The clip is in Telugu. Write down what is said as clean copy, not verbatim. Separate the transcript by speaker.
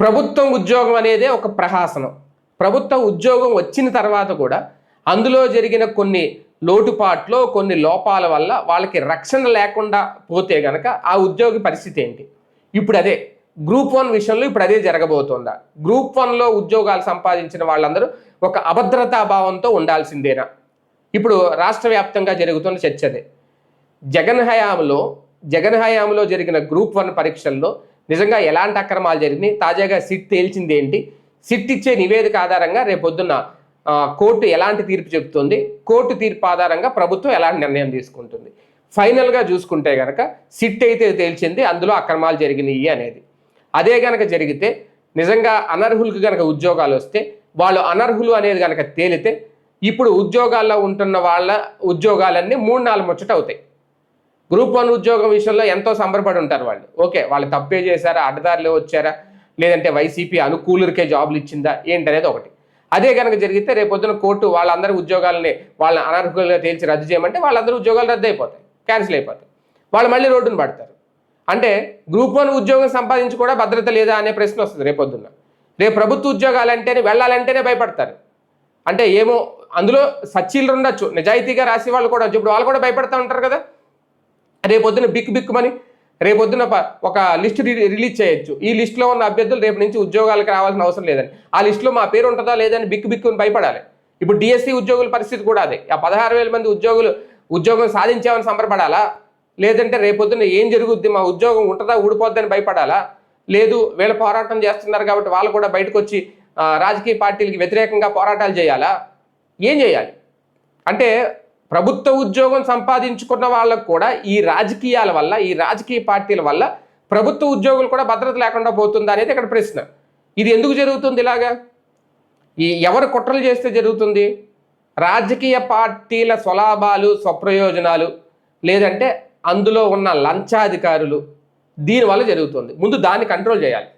Speaker 1: ప్రభుత్వం ఉద్యోగం అనేదే ఒక ప్రహాసనం. ప్రభుత్వ ఉద్యోగం వచ్చిన తర్వాత కూడా అందులో జరిగిన కొన్ని లోటుపాట్లు, కొన్ని లోపాల వల్ల వాళ్ళకి రక్షణ లేకుండా పోతే గనక ఆ ఉద్యోగి పరిస్థితి ఏంటి? ఇప్పుడు అదే గ్రూప్ 1 విషయంలో ఇప్పుడు అదే జరగబోతోందా? గ్రూప్ 1లో ఉద్యోగాలు సంపాదించిన వాళ్ళందరూ ఒక అభద్రతా భావంతో ఉండాల్సిందేనా? ఇప్పుడు రాష్ట్ర వ్యాప్తంగా జరుగుతున్న చర్చ అదే. జగన్ హయాంలో జరిగిన గ్రూప్ 1 పరీక్షల్లో నిజంగా ఎలాంటి అక్రమాలు జరిగినాయి, తాజాగా సిట్ తేల్చింది ఏంటి, సిట్ ఇచ్చే నివేదిక ఆధారంగా రేపొద్దున్న కోర్టు ఎలాంటి తీర్పు చెబుతుంది, కోర్టు తీర్పు ఆధారంగా ప్రభుత్వం ఎలాంటి నిర్ణయం తీసుకుంటుంది. ఫైనల్గా చూసుకుంటే కనుక సిట్ అయితే తేల్చింది అందులో అక్రమాలు జరిగినాయి అనేది. అదే కనుక జరిగితే నిజంగా అనర్హులకు కనుక ఉద్యోగాలు వస్తే వాళ్ళు అనర్హులు అనేది కనుక తేలితే ఇప్పుడు ఉద్యోగాల్లో ఉంటున్న వాళ్ళ ఉద్యోగాలన్నీ 3-4 ముచ్చట అవుతాయి. గ్రూప్ 1 ఉద్యోగం విషయంలో ఎంతో సంబరపడి ఉంటారు వాళ్ళు. ఓకే, వాళ్ళు తప్పే చేశారా, అడ్డదారిలో వచ్చారా, లేదంటే వైసీపీ అనుకూలులకే జాబులు ఇచ్చిందా ఏంటనేది ఒకటి. అదే కనుక జరిగితే రేపొద్దున కోర్టు వాళ్ళందరి ఉద్యోగాలని వాళ్ళ అనర్హులుగా తేల్చి రద్దు చేయమంటే వాళ్ళందరూ ఉద్యోగాలు రద్దు అయిపోతాయి, క్యాన్సిల్ అయిపోతాయి. వాళ్ళు మళ్ళీ రోడ్డును పడతారు. అంటే గ్రూప్ 1 ఉద్యోగం సంపాదించి కూడా భద్రత లేదా అనే ప్రశ్న వస్తుంది రేపొద్దున్న. రేపు ప్రభుత్వ ఉద్యోగాలంటేనే వెళ్ళాలంటేనే భయపడతారు. అంటే ఏమో అందులో సచ్చీలు ఉండొచ్చు, నిజాయితీగా రాసే వాళ్ళు కూడా ఇప్పుడు వాళ్ళు కూడా భయపడుతూ ఉంటారు కదా. రేపొద్దున బిక్కుమని రేపొద్దున ఒక లిస్ట్ రిలీజ్ చేయొచ్చు. ఈ లిస్టులో ఉన్న అభ్యర్థులు రేపు నుంచి ఉద్యోగాలకు రావాల్సిన అవసరం లేదని, ఆ లిస్టులో మా పేరు ఉంటుందా లేదని బిక్కుని భయపడాలి. ఇప్పుడు డిఎస్సి ఉద్యోగుల పరిస్థితి కూడా అదే. ఆ 16,000 మంది ఉద్యోగం సాధించామని సంబరపడాలా, లేదంటే రేపొద్దున ఏం జరుగుద్ది, మా ఉద్యోగం ఉంటుందా ఊడిపోద్దని భయపడాలా, లేదు వీళ్ళు పోరాటం చేస్తున్నారు కాబట్టి వాళ్ళు కూడా బయటకు వచ్చి రాజకీయ పార్టీలకి వ్యతిరేకంగా పోరాటాలు చేయాలా, ఏం చేయాలి? అంటే ప్రభుత్వ ఉద్యోగం సంపాదించుకున్న వాళ్ళకు కూడా ఈ రాజకీయాల వల్ల, ఈ రాజకీయ పార్టీల వల్ల ప్రభుత్వ ఉద్యోగులు కూడా భద్రత లేకుండా పోతుందా అనేది ఇక్కడ ప్రశ్న. ఇది ఎందుకు జరుగుతుంది ఇలాగా? ఎవరు కుట్రలు చేస్తే జరుగుతుంది? రాజకీయ పార్టీల స్వలాభాలు, స్వప్రయోజనాలు, లేదంటే అందులో ఉన్న లంచాధికారులు, దీనివల్ల జరుగుతుంది. ముందు దాన్ని కంట్రోల్ చేయాలి.